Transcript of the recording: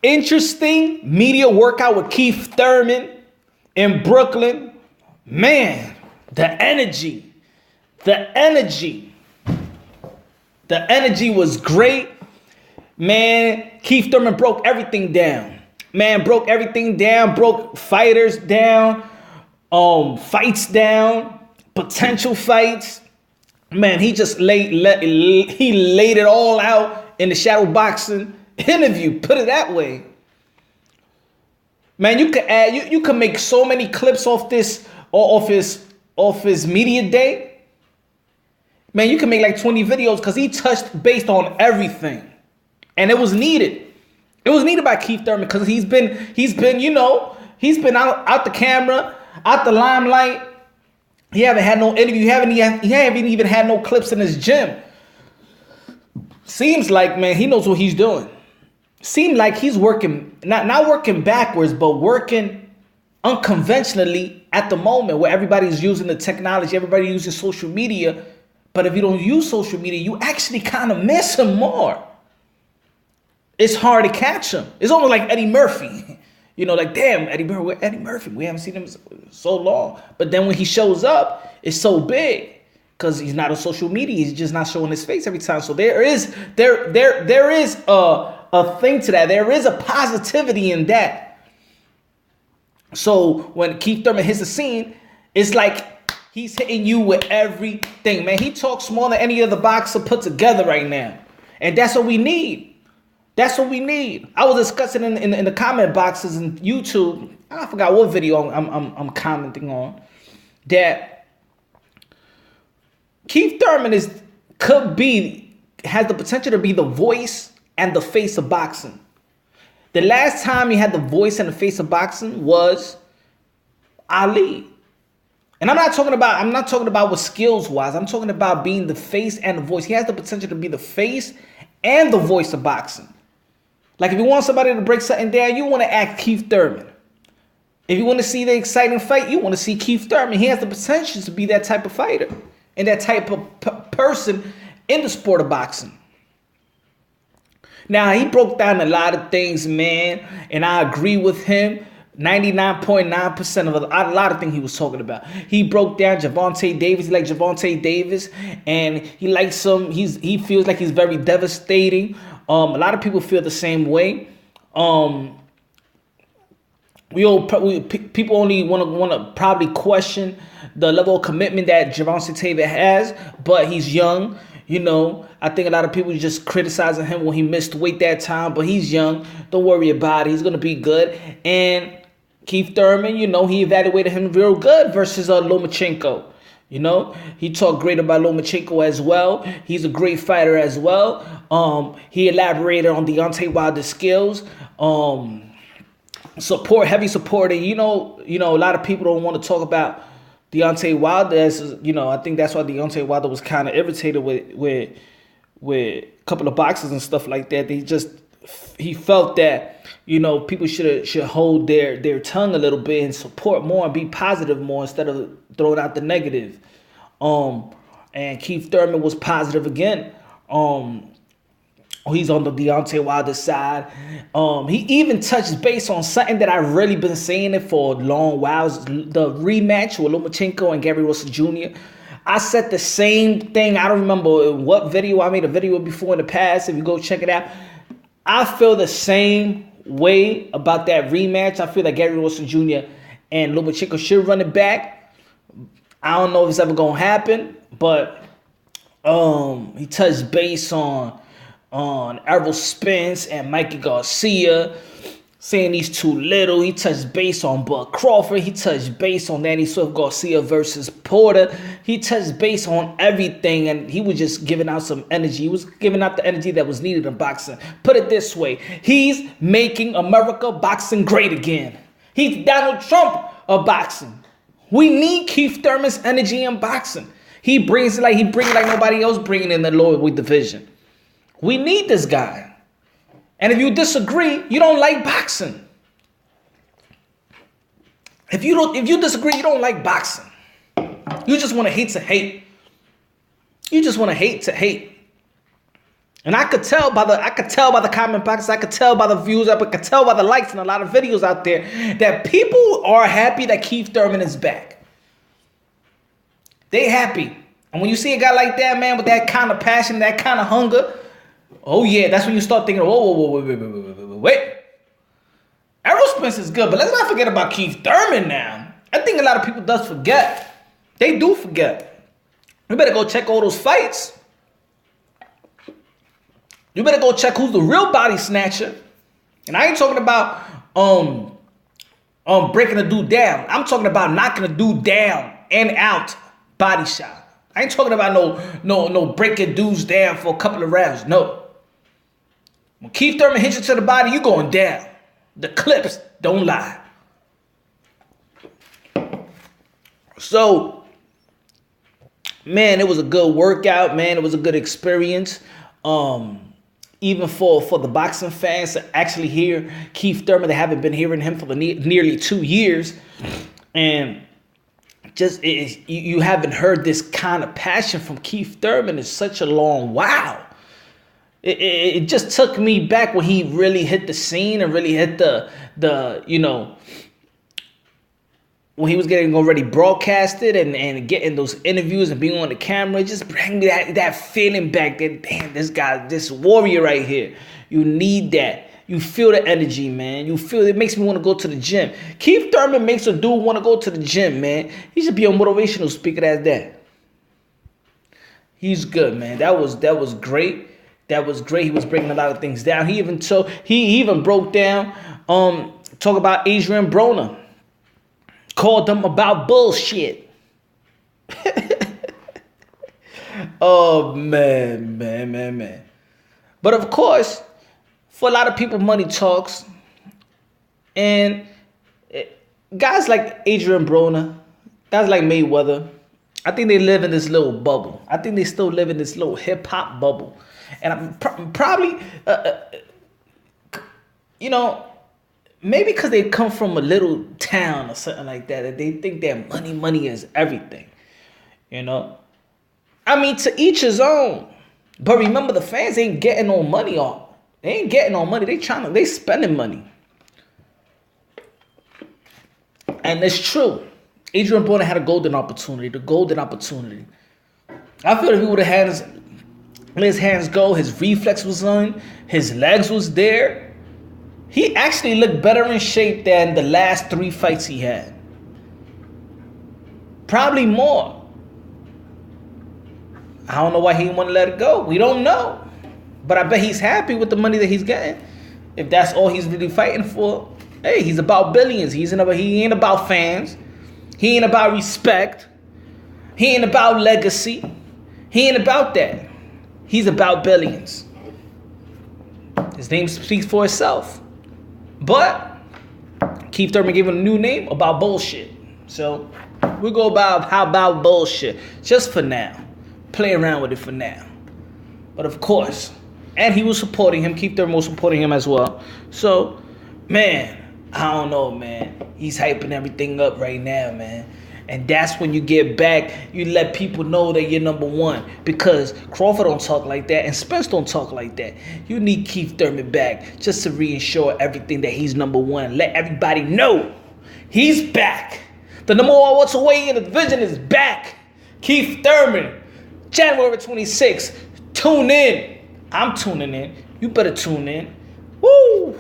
Interesting media workout with Keith Thurman in Brooklyn. Man, the energy was great. Man, Keith Thurman broke everything down. Broke fighters down, fights down, potential fights. Man, he just laid it all out in the shadow boxing interview. Put it that way. Man, you could make so many clips off this or off his media day. Man, you can make like 20 videos because he touched based on everything. And it was needed. It was needed by Keith Thurman because he's been out the camera, out the limelight. He haven't had no interview. He haven't even had no clips in his gym. Seems like, man, he knows what he's doing. Seems like he's working, not working backwards, but working unconventionally at the moment where everybody's using the technology, everybody uses social media. But if you don't use social media, you actually kind of miss him more. It's hard to catch him. It's almost like Eddie Murphy. Like, damn, Eddie Murphy. We haven't seen him so long. But then when he shows up, it's so big because he's not on social media. He's just not showing his face every time. So there is a thing to that. There is a positivity in that. So when Keith Thurman hits the scene, it's like he's hitting you with everything, man. He talks more than any other boxer put together right now. And that's what we need. That's what we need. I was discussing in the comment boxes in YouTube. I forgot what video I'm commenting on. That Keith Thurman has the potential to be the voice and the face of boxing. The last time he had the voice and the face of boxing was Ali. And I'm not talking about what skills wise. I'm talking about being the face and the voice. He has the potential to be the face and the voice of boxing. Like if you want somebody to break something down, you want to act Keith Thurman. If you want to see the exciting fight, you want to see Keith Thurman. He has the potential to be that type of fighter and that type of person in the sport of boxing. Now, he broke down a lot of things, man, and I agree with him. 99.9% of a lot of things he was talking about. He broke down Gervonta Davis. He likes Gervonta Davis, and he likes him. He feels like he's very devastating. A lot of people feel the same way. People only want to probably question the level of commitment that Gervonta Davis has, but he's young. I think a lot of people just criticizing him when he missed weight that time, but he's young. Don't worry about it. He's gonna be good. And Keith Thurman, he evaluated him real good versus Lomachenko. He talked great about Lomachenko as well. He's a great fighter as well. He elaborated on Deontay Wilder's skills. Heavy supporting. A lot of people don't want to talk about Deontay Wilder. I think that's why Deontay Wilder was kind of irritated with a couple of boxers and stuff like that. He felt that people should hold their tongue a little bit and support more and be positive more instead of throwing out the negative. And Keith Thurman was positive again. He's on the Deontay Wilder side. He even touched base on something that I've really been saying it for a long while. The rematch with Lomachenko and Gary Russell Jr. I said the same thing. I don't remember what video. I made a video before in the past. If you go check it out. I feel the same way about that rematch. I feel like Gary Russell Jr. and Lomachenko should run it back. I don't know if it's ever going to happen, but he touched base on Errol Spence and Mikey Garcia, saying he's too little. He touched base on Bud Crawford. He touched base on Danny Swift Garcia versus Porter. He touched base on everything, and he was just giving out some energy. He was giving out the energy that was needed in boxing. Put it this way. He's making America boxing great again. He's Donald Trump of boxing. We need Keith Thurman's energy in boxing. He brings it like nobody else bringing in the lower weight division. We need this guy. And if you disagree, you don't like boxing. If you disagree, you don't like boxing. You just want to hate to hate. You just want to hate to hate. And I could tell by the comment box, I could tell by the views, I could tell by the likes and a lot of videos out there that people are happy that Keith Thurman is back. They happy. And when you see a guy like that, man, with that kind of passion, that kind of hunger, oh yeah, that's when you start thinking, whoa, wait. Errol Spence is good, but let's not forget about Keith Thurman now. I think a lot of people does forget. They do forget. You better go check all those fights. You better go check who's the real body snatcher. And I ain't talking about breaking a dude down. I'm talking about knocking a dude down and out body shot. I ain't talking about no breaking dudes down for a couple of rounds. No. When Keith Thurman hits you to the body, you going down. The clips don't lie. So, man, it was a good workout, man. It was a good experience. Even for the boxing fans to actually hear Keith Thurman, they haven't been hearing him for nearly 2 years. And just you haven't heard this kind of passion from Keith Thurman in such a long while. It just took me back when he really hit the scene and really hit the when he was getting already broadcasted and getting those interviews and being on the camera. It just bring me that feeling back that, damn, this guy, this warrior right here. You need that. You feel the energy, man. You feel it makes me want to go to the gym. Keith Thurman makes a dude want to go to the gym, man. He should be a motivational speaker as that. He's good, man. That was great. That was great. He was breaking a lot of things down. He even broke down, talk about Adrian Broner. Called them about bullshit. Oh, man. But of course, for a lot of people, money talks. And guys like Adrian Broner, guys like Mayweather, I think they live in this little bubble. I think they still live in this little hip-hop bubble. And I'm probably, maybe because they come from a little town or something like that they think that money is everything. I mean, to each his own. But remember, the fans ain't getting no money off. They ain't getting no money. They spending money. And it's true. Adrian Broner had a golden opportunity. I feel if he would have let his hands go, his reflex was on, his legs was there. He actually looked better in shape than the last 3 fights he had. Probably more. I don't know why he didn't want to let it go. We don't know. But I bet he's happy with the money that he's getting. If that's all he's really fighting for. Hey, he's about billions. He ain't about fans. He ain't about respect. He ain't about legacy. He ain't about that. He's about billions. His name speaks for itself. But Keith Thurman gave him a new name about bullshit. So we go about how about bullshit just for now. Play around with it for now. But of course, and he was supporting him. Keith Thurman was supporting him as well. So, man, I don't know, man. He's hyping everything up right now, man. And that's when you get back, you let people know that you're number one. Because Crawford don't talk like that and Spence don't talk like that. You need Keith Thurman back just to reassure everything that he's number one. Let everybody know he's back. The number one welterweight in the division is back. Keith Thurman, January 26th. Tune in. I'm tuning in. You better tune in. Woo!